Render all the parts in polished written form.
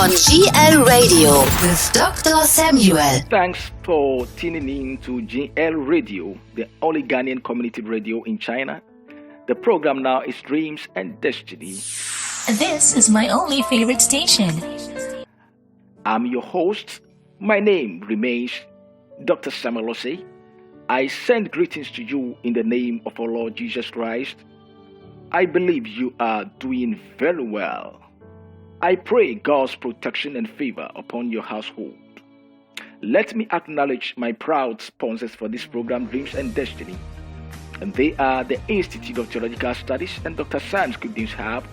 on GLRADIO with Dr. Samuel. Thanks for tuning in to GLRADIO, the only Ghanaian community radio in China. The program now is Dreams and Destiny. This is my only favorite station. I'm your host. My name remains Dr. Samuel Osei. I send greetings to you in the name of our Lord Jesus Christ. I believe you are doing very well. I pray God's protection and favor upon your household. Let me acknowledge my proud sponsors for this program, Dreams and Destiny. And they are the Institute of Theological Studies and Dr. Sam's Good News Hub.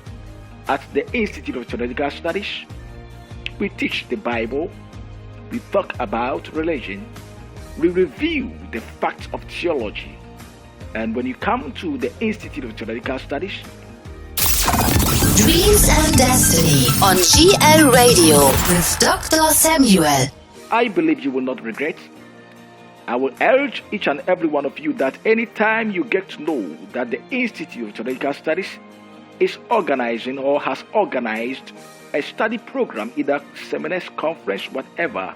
At the Institute of Theological Studies, we teach the Bible, we talk about religion, we review the facts of theology. And when you come to the Institute of Theological Studies, Dreams and Destiny on GLRADIO with Dr. Samuel. I believe you will not regret. I will urge each and every one of you that anytime you get to know that the Institute of Theological Studies is organizing or has organized a study program, either seminars, conference, whatever,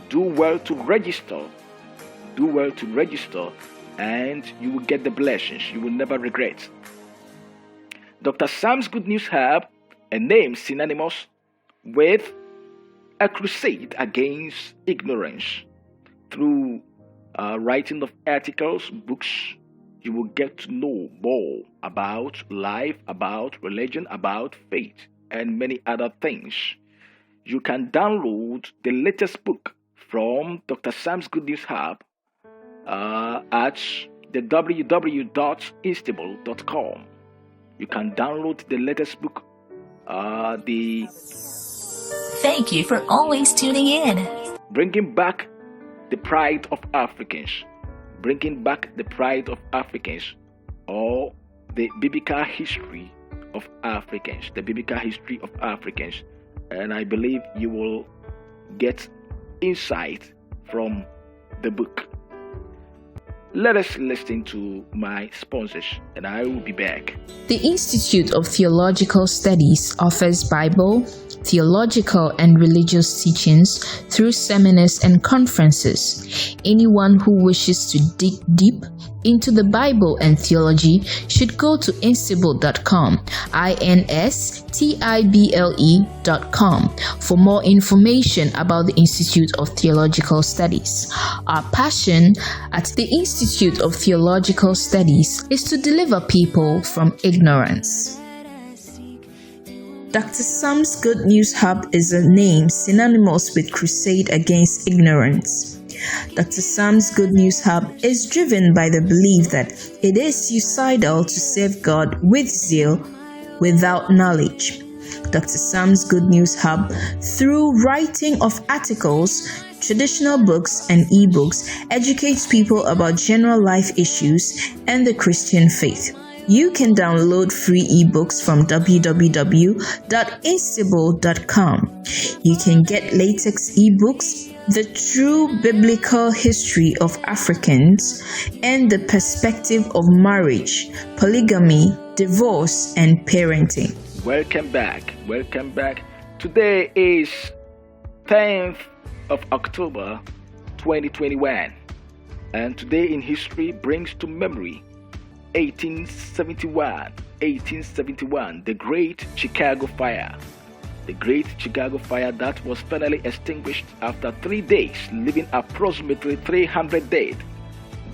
do well to register. Do well to register, and you will get the blessings you will never regret. Dr. Sam's Good News Hub, a name synonymous with a crusade against ignorance. Through writing of articles, books, you will get to know more about life, about religion, about faith, and many other things. You can download the latest book from Dr. Sam's Good News Hub at the www.instable.com. You can download the latest book. Thank you for always tuning in. Bringing back the pride of Africans. Bringing back the pride of Africans, or the biblical history of Africans. The biblical history of Africans. And I believe you will get insight from the book. Let us listen to my sponsors, and I will be back. The Institute of Theological Studies offers Bible, theological, and religious teachings through seminars and conferences. Anyone who wishes to dig deep into the Bible and theology should go to instible.com, instible.com, for more information about the Institute of Theological Studies. Our passion at the Institute of Theological Studies is to deliver people from ignorance. Dr. Sam's Good News Hub is a name synonymous with crusade against ignorance. Dr. Sam's Good News Hub is driven by the belief that it is suicidal to serve God with zeal without knowledge. Dr. Sam's Good News Hub, through writing of articles, traditional books, and ebooks, educates people about general life issues and the Christian faith. You can download free ebooks from www.instable.com. You can get latex ebooks, The True Biblical History of Africans, and the Perspective of Marriage, Polygamy, Divorce, and Parenting. Welcome back. Welcome back. Today is 10th of October 2021. And today in history brings to memory 1871, the Great Chicago Fire. The Great Chicago Fire that was finally extinguished after 3 days, leaving approximately 300 dead,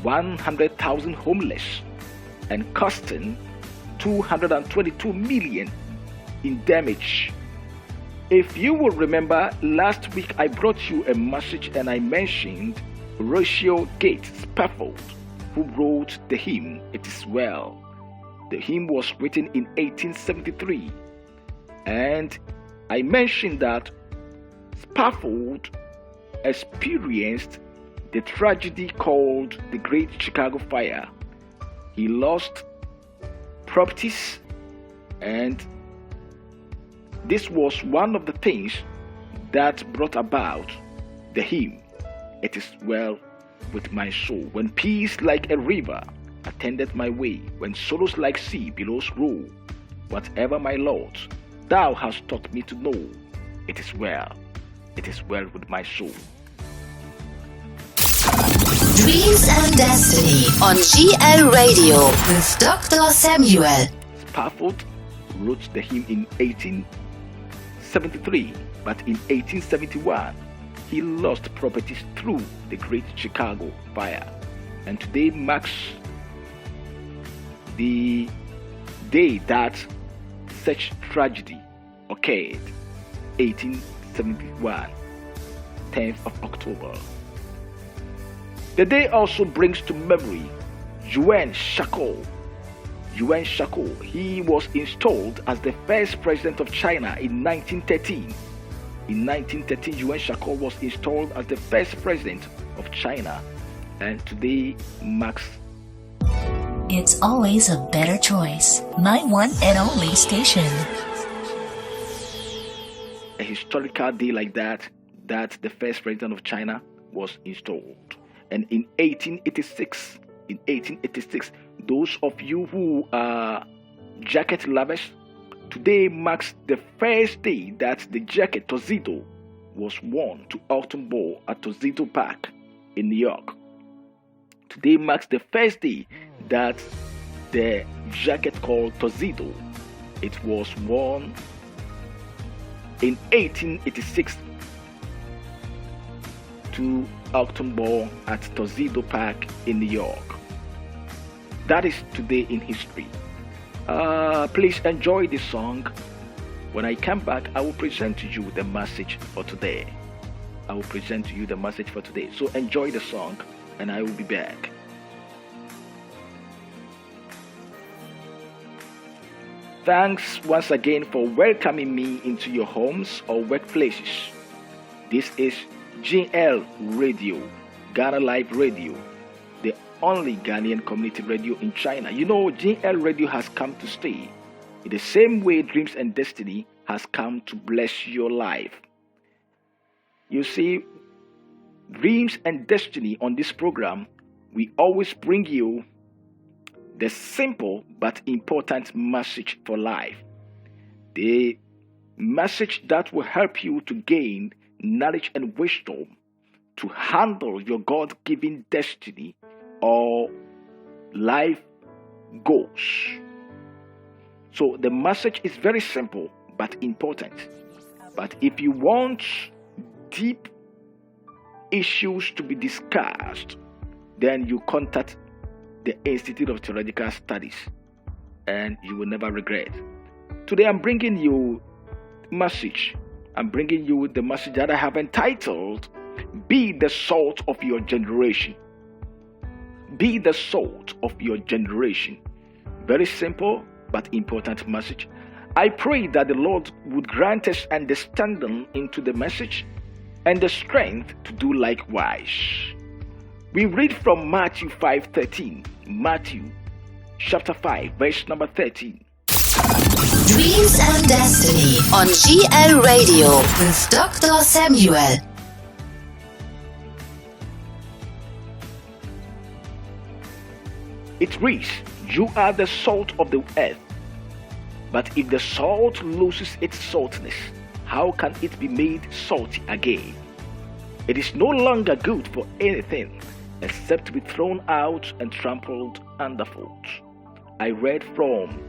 100,000 homeless, and costing $222 million in damage. If you will remember, last week I brought you a message and I mentioned Horatio Gates Spafford, who wrote the hymn, It Is Well. The hymn was written in 1873, and I mentioned that Spafford experienced the tragedy called the Great Chicago Fire. He lost properties, and this was one of the things that brought about the hymn, It Is Well with my soul. When peace like a river attended my way, when sorrows like sea billows roll, whatever my Lord, thou hast taught me to know, It is well. It is well with my soul. Dreams and Destiny on GL Radio with Dr. Samuel. Spafford wrote the hymn in 1873, but in 1871 he lost properties through the Great Chicago Fire, and today marks the day that such tragedy occurred, 1871, 10th of October. The day also brings to memory Yuan Shako. Yuan Shako, he was installed as the first president of China in 1913. In 1913, Yuan Shako was installed as the first president of China, and today marks. It's always a better choice. My one and only station. A historical day like that the first president of China was installed. And in 1886, those of you who are jacket lovers, today marks the first day that the jacket Tuxedo was worn to Autumn Ball at Tuxedo Park in New York. Today marks the first day that the jacket called Tuxedo, it was worn in 1886 to Autumn Ball at Tuxedo Park in New York. That is today in history. Please enjoy this song. When I come back, I will present to you the message for today. So enjoy the song, and I will be back. Thanks once again for welcoming me into your homes or workplaces. This is GL Radio, Ghana Live Radio, the only Ghanaian community radio in China. You know, GL Radio has come to stay in the same way Dreams and Destiny has come to bless your life. You see, Dreams and Destiny on this program, we always bring you the simple but important message for life. The message that will help you to gain knowledge and wisdom to handle your God-given destiny or life goals. So the message is very simple but important. But if you want deep issues to be discussed, then you contact the Institute of Theological Studies and you will never regret. Today I'm bringing you message. I'm bringing you the message that I have entitled, Be the Salt of Your Generation. Be the salt of your generation. Very simple but important message. I pray that the Lord would grant us understanding into the message and the strength to do likewise. We read from Matthew 5:13. Matthew chapter 5, verse number 13. Dreams and Destiny on GL Radio with Dr. Samuel. It reads, You are the salt of the earth. But if the salt loses its saltness, how can it be made salty again? It is no longer good for anything except to be thrown out and trampled underfoot. I read from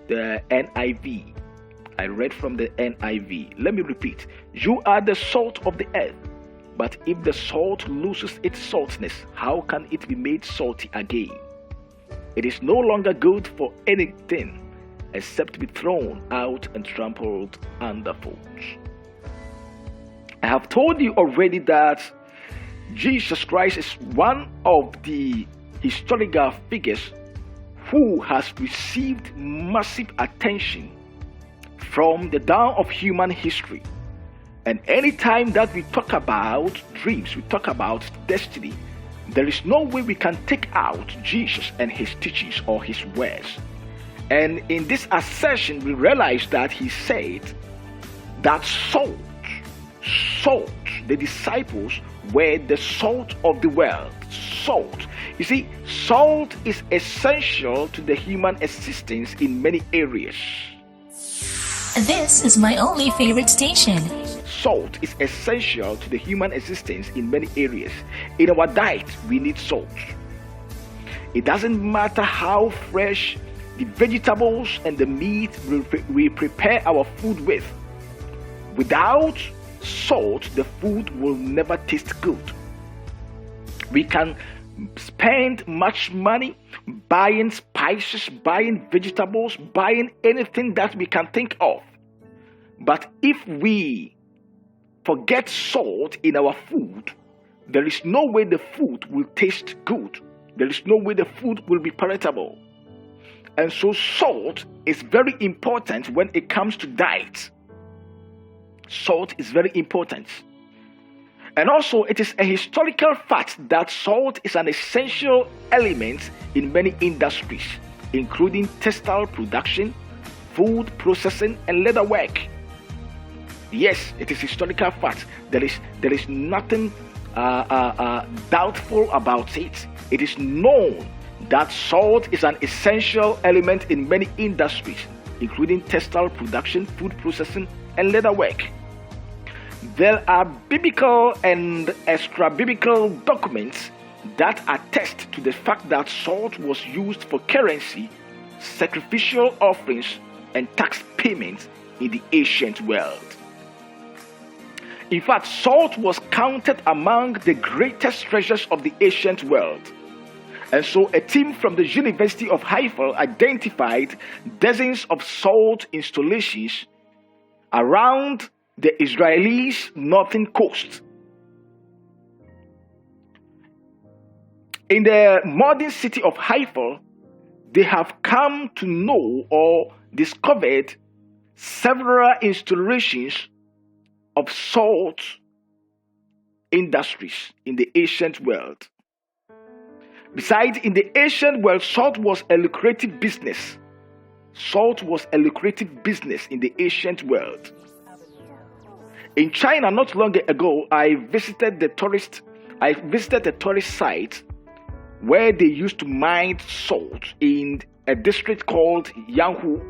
the NIV. Let me repeat. You are the salt of the earth. But if the salt loses its saltness, how can it be made salty again? It is no longer good for anything except to be thrown out and trampled underfoot. I have told you already that Jesus Christ is one of the historical figures who has received massive attention from the dawn of human history. And anytime that we talk about dreams, we talk about destiny, there is no way we can take out Jesus and his teachings or his words. And in this assertion, we realize that he said that salt, the disciples were the salt of the world. Salt. You see, salt is essential to the human existence in many areas. This is my only favorite station, salt is essential to the human existence in many areas. In our diet, we need salt. It doesn't matter how fresh the vegetables and the meat we prepare our food with. Without salt, the food will never taste good. We can spend much money buying spices, buying vegetables, buying anything that we can think of. But if we forget salt in our food, there is no way the food will taste good. There is no way the food will be palatable. And so salt is very important when it comes to diet. Salt is very important. And also, it is a historical fact that salt is an essential element in many industries, including textile production, food processing, and leather work. Yes, it is historical fact. There is nothing doubtful about it. It is known that salt is an essential element in many industries, including textile production, food processing, and leather work. There are biblical and extra-biblical documents that attest to the fact that salt was used for currency, sacrificial offerings, and tax payments in the ancient world. In fact, salt was counted among the greatest treasures of the ancient world. And so a team from the University of Haifa identified dozens of salt installations around the Israelis' northern coast. In the modern city of Haifa, they have come to know or discovered several installations of salt industries in the ancient world. Besides, in the ancient world, salt was a lucrative business. Salt was a lucrative business in the ancient world. In China, not long ago, I visited a tourist site where they used to mine salt in a district called Yanghu.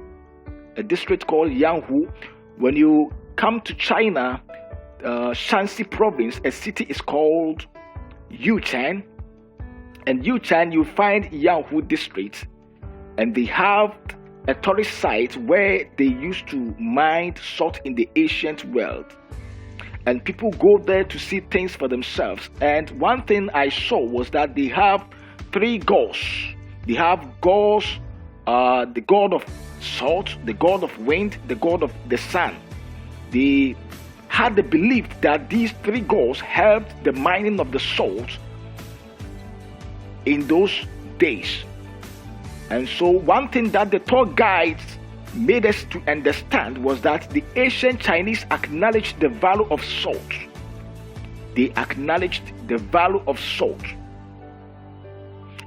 When you come to China, Shanxi province, a city is called Yuquan. And Yuquan, you find Yanghu district, and they have a tourist site where they used to mine salt in the ancient world. And people go there to see things for themselves. And one thing I saw was that they have three gods. They have gods, the god of salt, the god of wind, the god of the sun. They had the belief that these three gods helped the mining of the salt in those days. And so one thing that the tour guides made us to understand was that the ancient Chinese acknowledged the value of salt. They acknowledged the value of salt.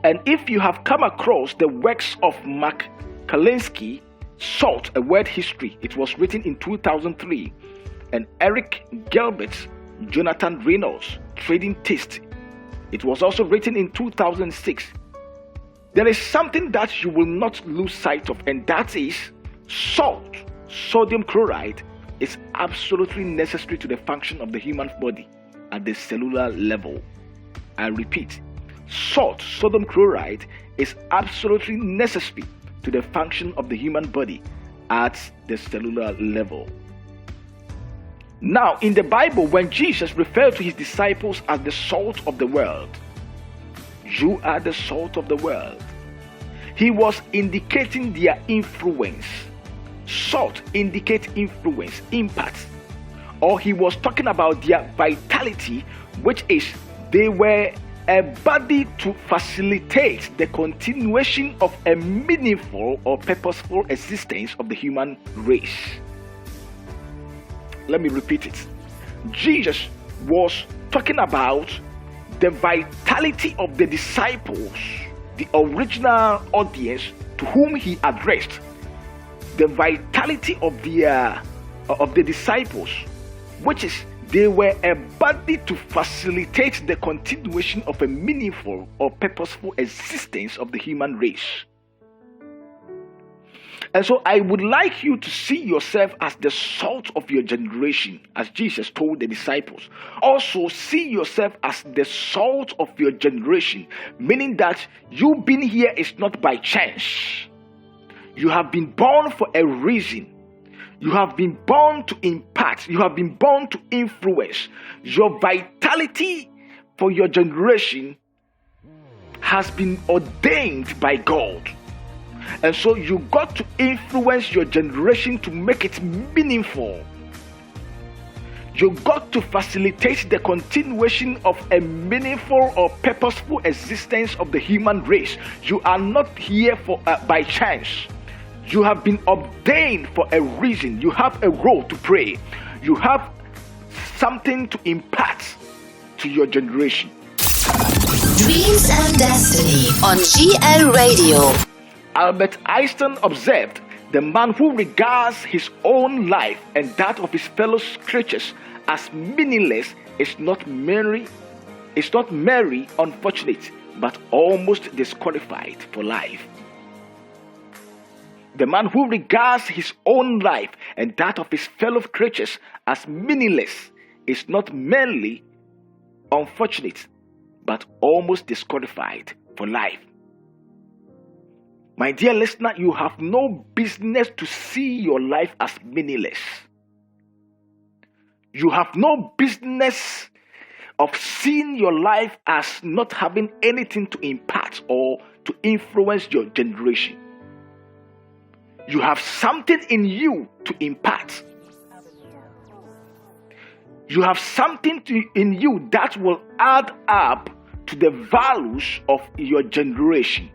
And if you have come across the works of Mark Kalinsky, Salt, A World History, it was written in 2003, and Eric Gilbert, Jonathan Reynolds, Trading Taste, it was also written in 2006. There is something that you will not lose sight of, and that is salt, sodium chloride, is absolutely necessary to the function of the human body at the cellular level. I repeat, salt, sodium chloride, is absolutely necessary to the function of the human body at the cellular level. Now, in the Bible, when Jesus referred to his disciples as the salt of the world, you are the salt of the world, he was indicating their influence. Salt indicates influence, impact. Or he was talking about their vitality, which is they were a body to facilitate the continuation of a meaningful or purposeful existence of the human race. Let me repeat it. Jesus was talking about the vitality of the disciples, the original audience to whom he addressed. The vitality of the disciples, which is they were a body to facilitate the continuation of a meaningful or purposeful existence of the human race. And so I would like you to see yourself as the salt of your generation, as Jesus told the disciples. Also, see yourself as the salt of your generation, meaning that you being here is not by chance. You have been born for a reason. You have been born to impact. You have been born to influence. Your vitality for your generation has been ordained by God. And so you got to influence your generation to make it meaningful. You got to facilitate the continuation of a meaningful or purposeful existence of the human race. You are not here for by chance. You have been ordained for a reason. You have a role to play. You have something to impart to your generation. Dreams and Destiny on GL Radio. Albert Einstein observed, the man who regards his own life and that of his fellow creatures as meaningless is not merely unfortunate, but almost disqualified for life. The man who regards his own life and that of his fellow creatures as meaningless is not merely unfortunate, but almost disqualified for life. My dear listener, you have no business to see your life as meaningless. You have no business of seeing your life as not having anything to impact or to influence your generation. You have something in you to impart. You have something in you that will add up to the values of your generation.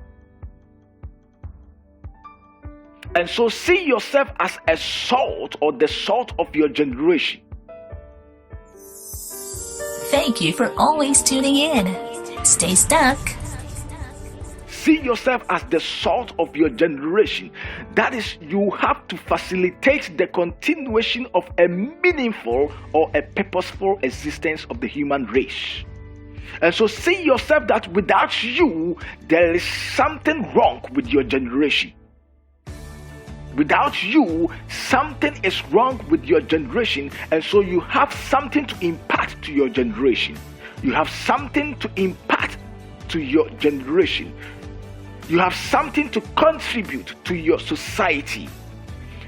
And so see yourself as a salt or the salt of your generation. Thank you for always tuning in. Stay stuck. See yourself as the salt of your generation. That is, you have to facilitate the continuation of a meaningful or a purposeful existence of the human race. And so see yourself that without you, there is something wrong with your generation. Without you, something is wrong with your generation, and so you have something to impart to your generation. You have something to impart to your generation. You have something to contribute to your society.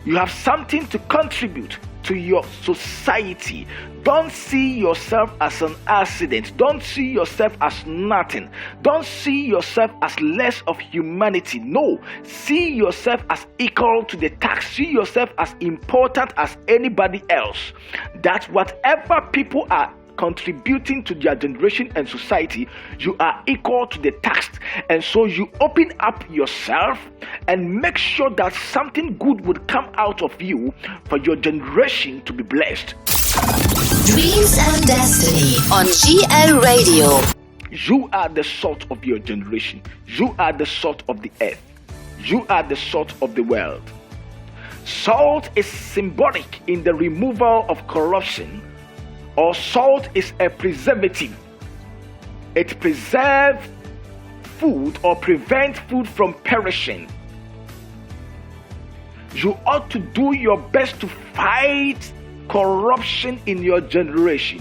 You have something to contribute to your society. Don't see yourself as an accident. Don't see yourself as nothing. Don't see yourself as less of humanity. No, see yourself as equal to the task. See yourself as important as anybody else. That whatever people are contributing to their generation and society, you are equal to the task. And so you open up yourself and make sure that something good would come out of you for your generation to be blessed. Dreams and Destiny on GL Radio. You are the salt of your generation. You are the salt of the earth. You are the salt of the world. Salt is symbolic in the removal of corruption, or salt is a preservative. It preserves food or prevents food from perishing. You ought to do your best to fight corruption in your generation.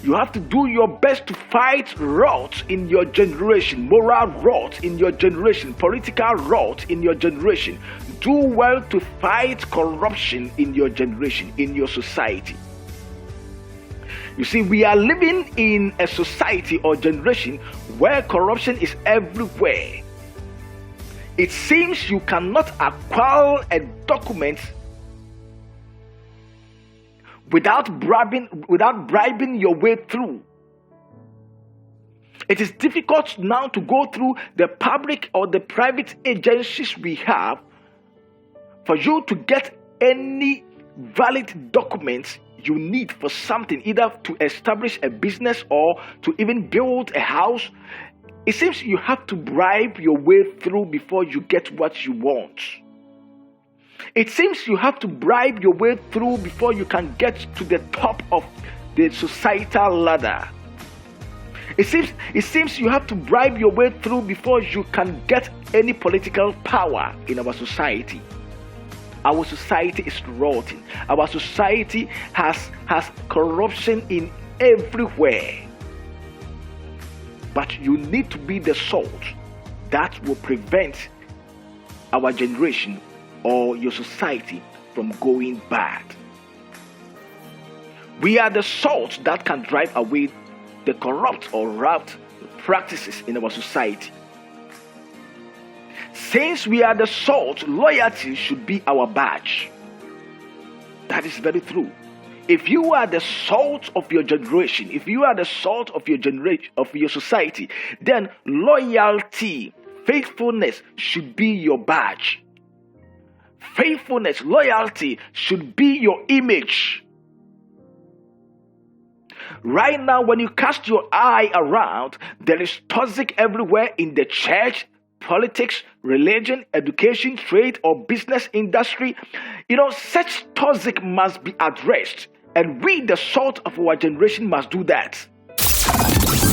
You have to do your best to fight rot in your generation, moral rot in your generation, political rot in your generation. Do well to fight corruption in your generation, in your society. You see, we are living in a society or generation where corruption is everywhere. It seems you cannot acquire a document without bribing your way through. It is difficult now to go through the public or the private agencies we have for you to get any valid documents you need for something, either to establish a business or to even build a house. It seems you have to bribe your way through before you get what you want. It seems you have to bribe your way through before you can get to the top of the societal ladder. It seems you have to bribe your way through before you can get any political power in our society. Our society is rotten. Our society has corruption in everywhere. But you need to be the salt that will prevent our generation or your society from going bad. We are the salt that can drive away the corrupt or route practices in our society. Since we are the salt, loyalty should be our badge. That is very true. If you are the salt of your generation, if you are the salt of your generation, of your society, then loyalty, faithfulness should be your badge. Faithfulness, loyalty should be your image. Right now, when you cast your eye around, there is toxic everywhere in the church, politics, religion, education, trade, or business industry. Such toxic must be addressed, and we, the salt of our generation, must do that.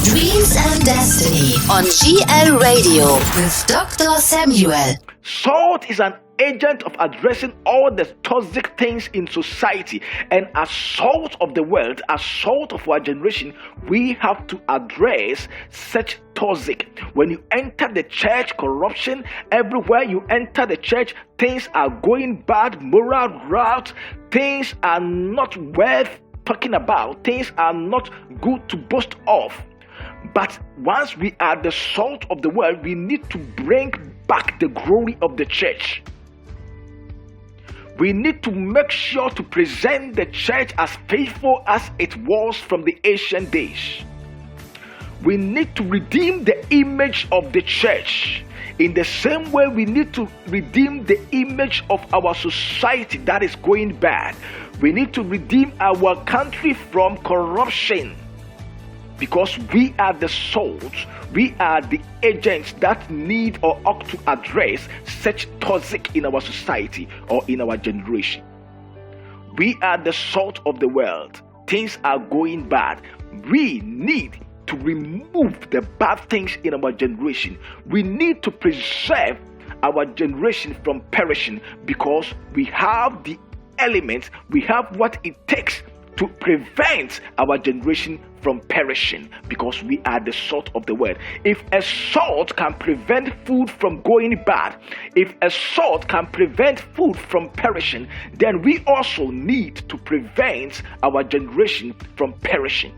Dreams and Destiny on GL Radio with Dr. Samuel. Salt is an agent of addressing all the toxic things in society, and as salt of the world, as salt of our generation, we have to address such toxic. When you enter the church, corruption everywhere you enter the church, things are going bad, moral route, things are not worth talking about, things are not good to boast of. But once we are the salt of the world, we need to bring back the glory of the church. We need to make sure to present the church as faithful as it was from the ancient days. We need to redeem the image of the church. In the same way, we need to redeem the image of our society that is going bad. We need to redeem our country from corruption. Because we are the salt, we are the agents that need or ought to address such toxic in our society or in our generation. We are the salt of the world. Things are going bad. We need to remove the bad things in our generation. We need to preserve our generation from perishing, because we have the elements, we have what it takes to prevent our generation from perishing, because we are the salt of the world. If a salt can prevent food from going bad, if a salt can prevent food from perishing, then we also need to prevent our generation from perishing.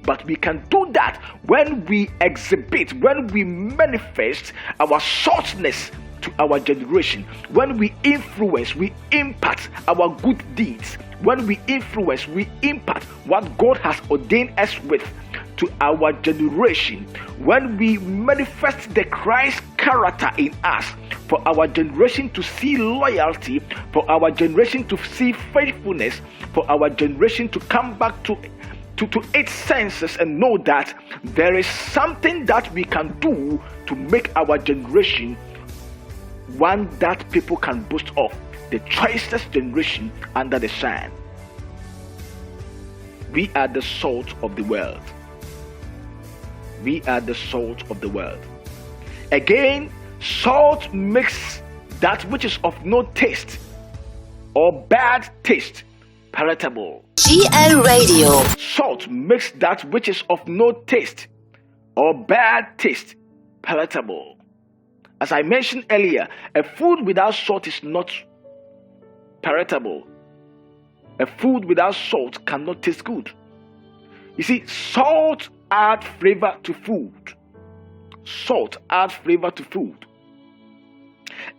But we can do that when we exhibit, when we manifest our saltness to our generation, when we influence, we impact our good deeds, when we influence, we impact what God has ordained us with to our generation, when we manifest the Christ character in us, for our generation to see loyalty, for our generation to see faithfulness, for our generation to come back to its senses and know that there is something that we can do to make our generation one that people can boast of, the choicest generation under the sun. We are the salt of the world. We are the salt of the world. Again, salt makes that which is of no taste or bad taste palatable. GL Radio. Salt makes that which is of no taste or bad taste palatable. As I mentioned earlier, a food without salt is not palatable. A food without salt cannot taste good. You see, salt adds flavor to food. Salt adds flavor to food.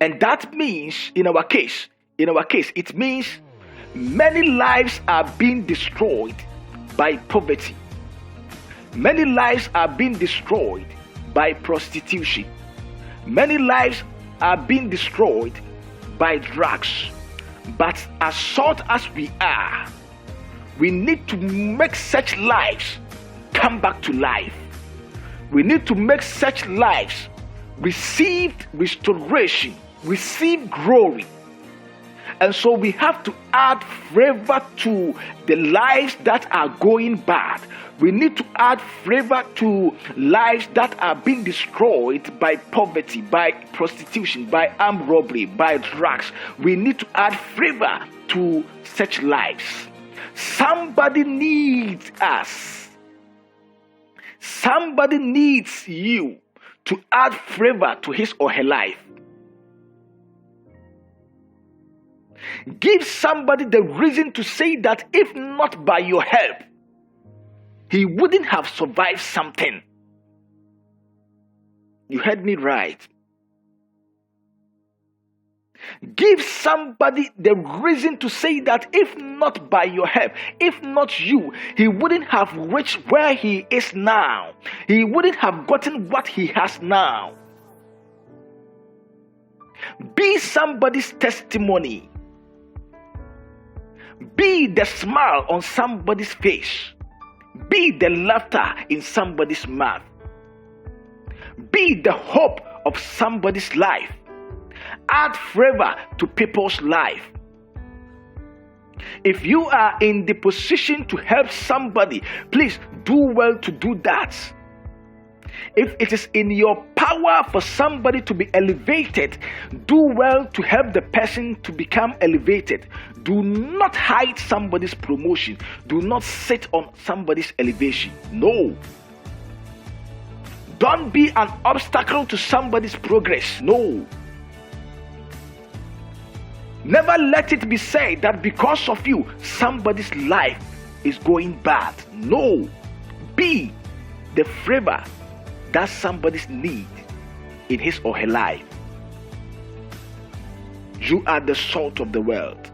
And that means, in our case, it means many lives are being destroyed by poverty. Many lives are being destroyed by prostitution. Many lives are being destroyed by drugs. But as salt as we are, we need to make such lives come back to life. We need to make such lives receive restoration, receive glory. And so we have to add flavor to the lives that are going bad. We need to add flavor to lives that are being destroyed by poverty, by prostitution, by armed robbery, by drugs. We need to add flavor to such lives. Somebody needs us. Somebody needs you to add flavor to his or her life. Give somebody the reason to say that if not by your help, he wouldn't have survived something. You heard me right. Give somebody the reason to say that if not by your help, if not you, he wouldn't have reached where he is now. He wouldn't have gotten what he has now. Be somebody's testimony. Be the smile on somebody's face. Be the laughter in somebody's mouth. Be the hope of somebody's life. Add flavor to people's life. If you are in the position to help somebody, please do well to do that. If it is in your power for somebody to be elevated, do well to help the person to become elevated. Do not hide somebody's promotion. Do not sit on somebody's elevation. No. Don't be an obstacle to somebody's progress. No. Never let it be said that because of you, somebody's life is going bad. No. Be the flavor that somebody's need in his or her life. You are the salt of the world.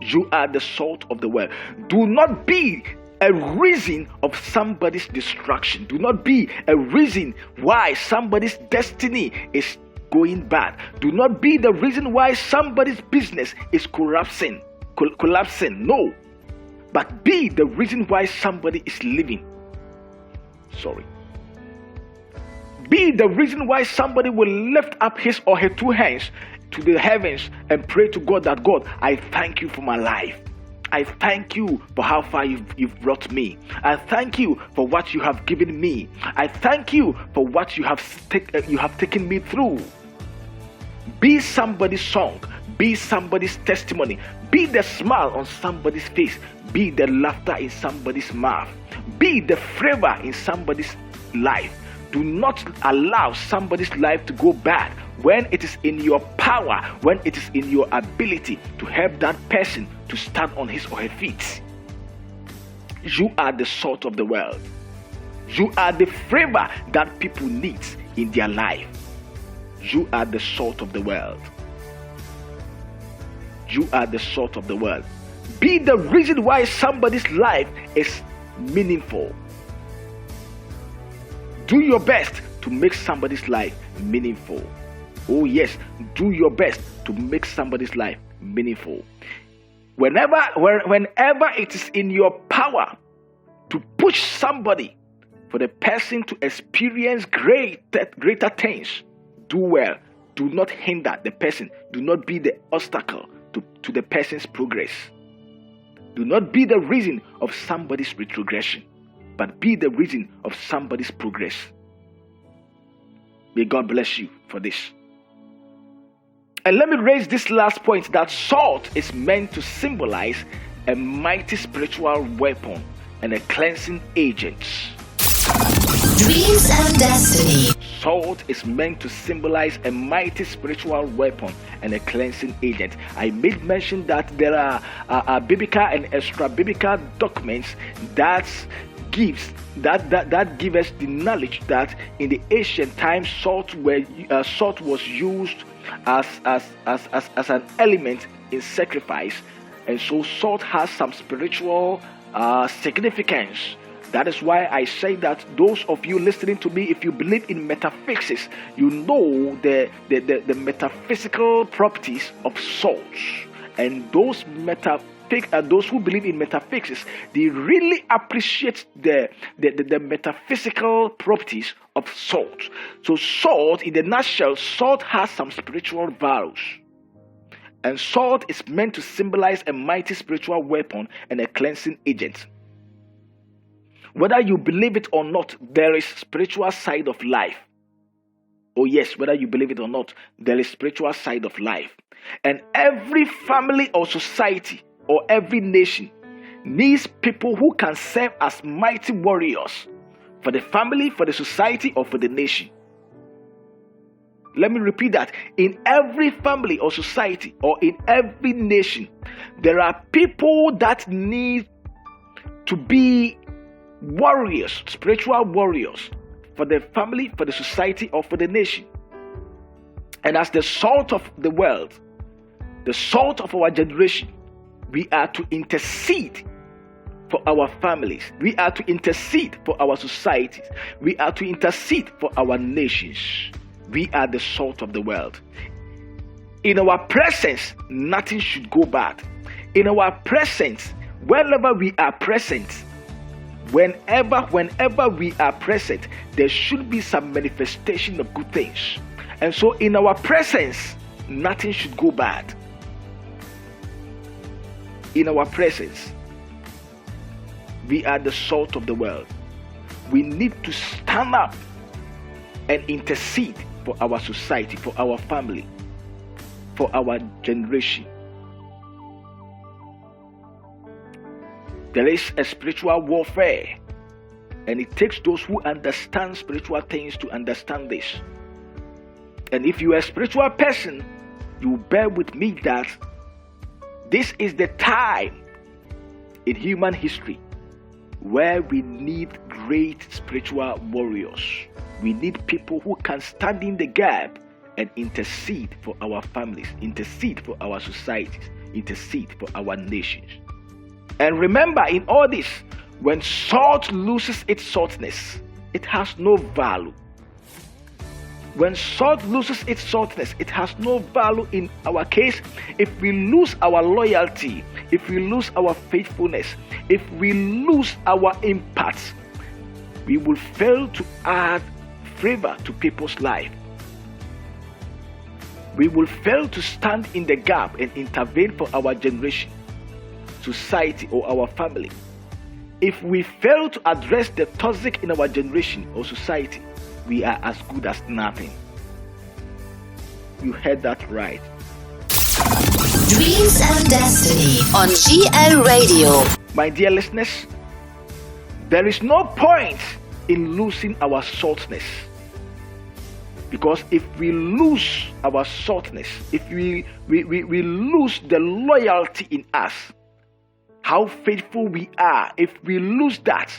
You are the salt of the world. Do not be a reason of somebody's destruction. Do not be a reason why somebody's destiny is going bad. Do not be the reason why somebody's business is collapsing. No. But be the reason why somebody is living. Be the reason why somebody will lift up his or her two hands to the heavens and pray to God that, God, I thank you for my life. I thank you for how far you've brought me. I thank you for what you have given me. I thank you for what you have taken me through. Be somebody's song. Be somebody's testimony. Be the smile on somebody's face. Be the laughter in somebody's mouth. Be the flavor in somebody's life. Do not allow somebody's life to go bad when it is in your power, when it is in your ability to help that person to stand on his or her feet. You are the salt of the world. You are the flavor that people need in their life. You are the salt of the world. You are the salt of the world. Be the reason why somebody's life is meaningful. Do your best to make somebody's life meaningful. Oh yes, do your best to make somebody's life meaningful. Whenever it is in your power to push somebody for the person to experience greater things, do well. Do not hinder the person. Do not be the obstacle to the person's progress. Do not be the reason of somebody's retrogression, but be the reason of somebody's progress. May God bless you for this. And let me raise this last point, that salt is meant to symbolize a mighty spiritual weapon and a cleansing agent. Dreams and destiny. Salt is meant to symbolize a mighty spiritual weapon and a cleansing agent. I made mention that there are biblical and extra biblical documents that give us the knowledge that in the ancient times salt was used as an element in sacrifice, and so salt has some spiritual significance. That is why I say that those of you listening to me, if you believe in metaphysics, you know the metaphysical properties of salt. And those who believe in metaphysics, they really appreciate the metaphysical properties of salt. So salt, in a nutshell, salt has some spiritual values. And salt is meant to symbolize a mighty spiritual weapon and a cleansing agent. Whether you believe it or not, there is spiritual side of life. Oh yes, whether you believe it or not, there is spiritual side of life. And every family or society or every nation needs people who can serve as mighty warriors for the family, for the society, or for the nation. Let me repeat that. In every family or society or in every nation, there are people that need to be warriors, spiritual warriors for the family, for the society, or for the nation. And as the salt of the world, the salt of our generation, we are to intercede for our families. We are to intercede for our societies. We are to intercede for our nations. We are the salt of the world. In our presence, nothing should go bad. In our presence, wherever we are present, whenever we are present, there should be some manifestation of good things. And so in our presence, nothing should go bad. In our presence, we are the salt of the world. We need to stand up and intercede for our society, for our family, for our generation. There is a spiritual warfare, and it takes those who understand spiritual things to understand this. And if you are a spiritual person, you bear with me that this is the time in human history where we need great spiritual warriors. We need people who can stand in the gap and intercede for our families, intercede for our societies, intercede for our nations. And remember, in all this, when salt loses its saltness, it has no value. When salt loses its saltness, it has no value in our case. If we lose our loyalty, if we lose our faithfulness, if we lose our impact, we will fail to add flavor to people's life. We will fail to stand in the gap and intervene for our generation, society, or our family. If we fail to address the toxic in our generation or society, we are as good as nothing. You heard that right. Dreams and Destiny on GLRADIO. My dear listeners, there is no point in losing our saltness. Because if we lose our saltness, if we lose the loyalty in us, how faithful we are, if we lose that,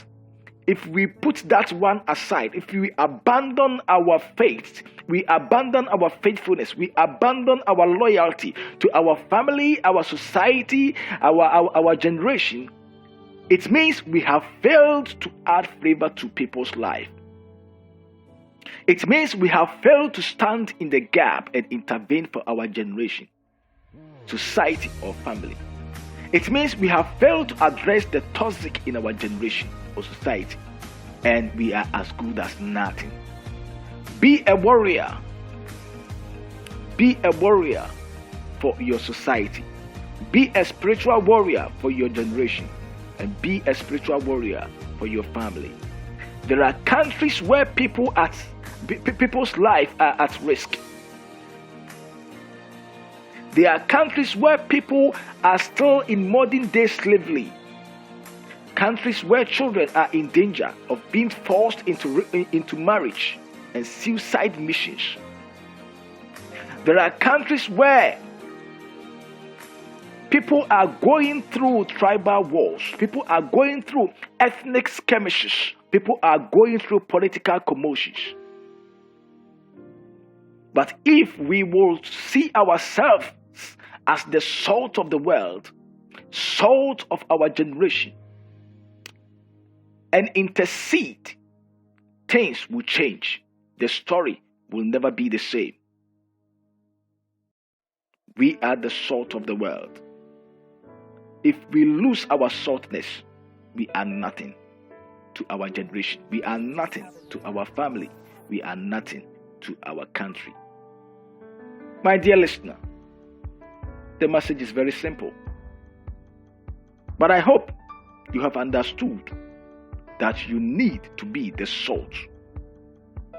if we put that one aside, if we abandon our faith, we abandon our faithfulness, we abandon our loyalty to our family, our society, our generation, it means we have failed to add flavor to people's life. It means we have failed to stand in the gap and intervene for our generation, society, or family. It means we have failed to address the toxic in our generation or society, and we are as good as nothing. Be a warrior. Be a warrior for your society. Be a spiritual warrior for your generation, and be a spiritual warrior for your family. There are countries where people's lives are at risk. There are countries where people are still in modern day slavery. Countries where children are in danger of being forced into marriage and suicide missions. There are countries where people are going through tribal wars. People are going through ethnic skirmishes. People are going through political commotions. But if we will see ourselves as the salt of the world, salt of our generation, and intercede, things will change. The story will never be the same. We are the salt of the world. If we lose our saltness, we are nothing to our generation. We are nothing to our family. We are nothing to our country. My dear listener, The message is very simple. But I hope you have understood that you need to be the salt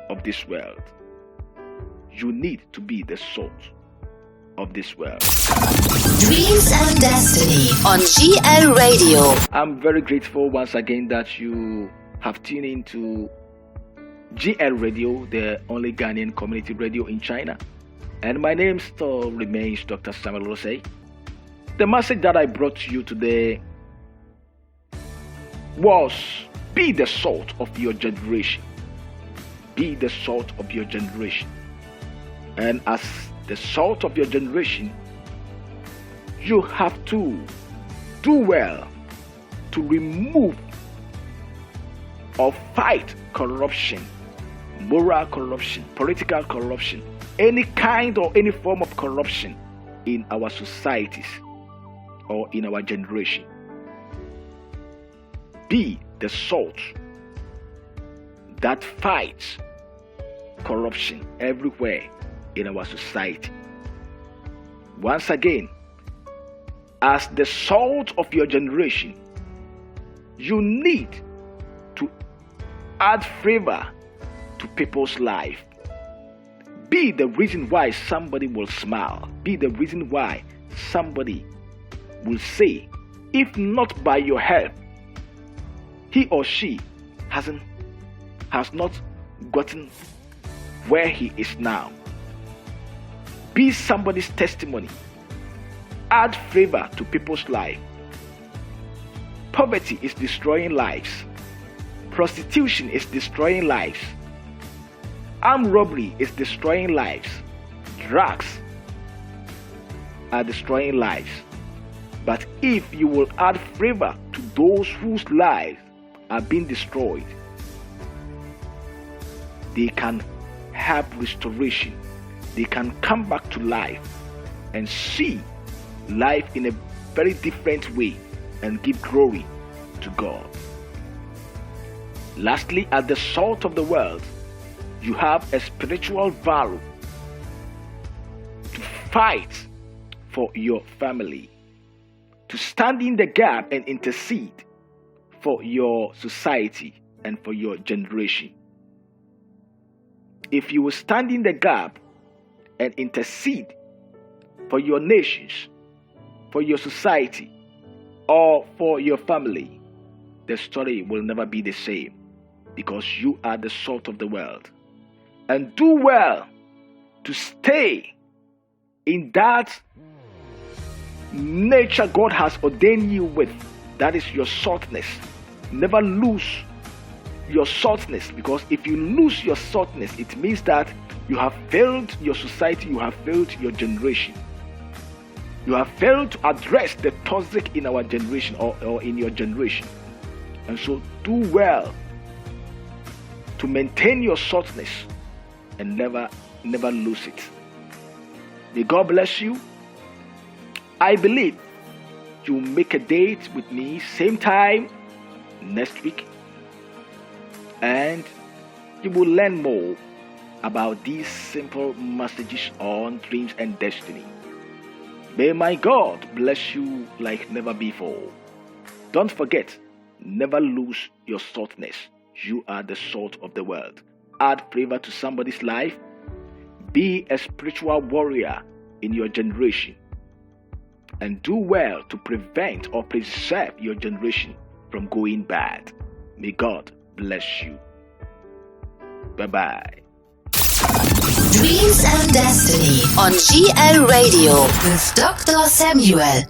of this world. You need to be the salt of this world. Dreams and Destiny on GL Radio. I'm very grateful once again that you have tuned in to GL Radio, the only Ghanaian community radio in China. And my name still remains Dr. Samuel Osei. The message that I brought to you today was, be the salt of your generation. Be the salt of your generation. And as the salt of your generation, you have to do well to remove or fight corruption, moral corruption, political corruption, any kind or any form of corruption in our societies or in our generation. Be the salt that fights corruption everywhere in our society. Once again, as the salt of your generation, you need to add flavor to people's life. Be the reason why somebody will smile. Be the reason why somebody will say, if not by your help, he or she has not gotten where he is now. Be somebody's testimony. Add flavor to people's life. Poverty is destroying lives. Prostitution is destroying lives. Armed robbery is destroying lives. Drugs are destroying lives. But if you will add flavor to those whose lives are being destroyed, they can have restoration. They can come back to life and see life in a very different way and give glory to God. Lastly, as the salt of the world, you have a spiritual value to fight for your family, to stand in the gap and intercede for your society and for your generation. If you will stand in the gap and intercede for your nations, for your society, or for your family, the story will never be the same, because you are the salt of the world. And do well to stay in that nature God has ordained you with. That is your saltness. Never lose your saltness, because if you lose your saltness, it means that you have failed your society, you have failed your generation. You have failed to address the toxic in our generation or in your generation. And so do well to maintain your saltness and never lose it. May God bless you. I believe you'll make a date with me same time next week, and you will learn more about these simple messages on dreams and destiny. May my God bless you like never before. Don't forget, never lose your saltness. You are the salt of the world. Add flavor to somebody's life. Be a spiritual warrior in your generation, and do well to prevent or preserve your generation from going bad. May God bless you. Bye-bye. Dreams and Destiny on GL Radio with Dr. Samuel.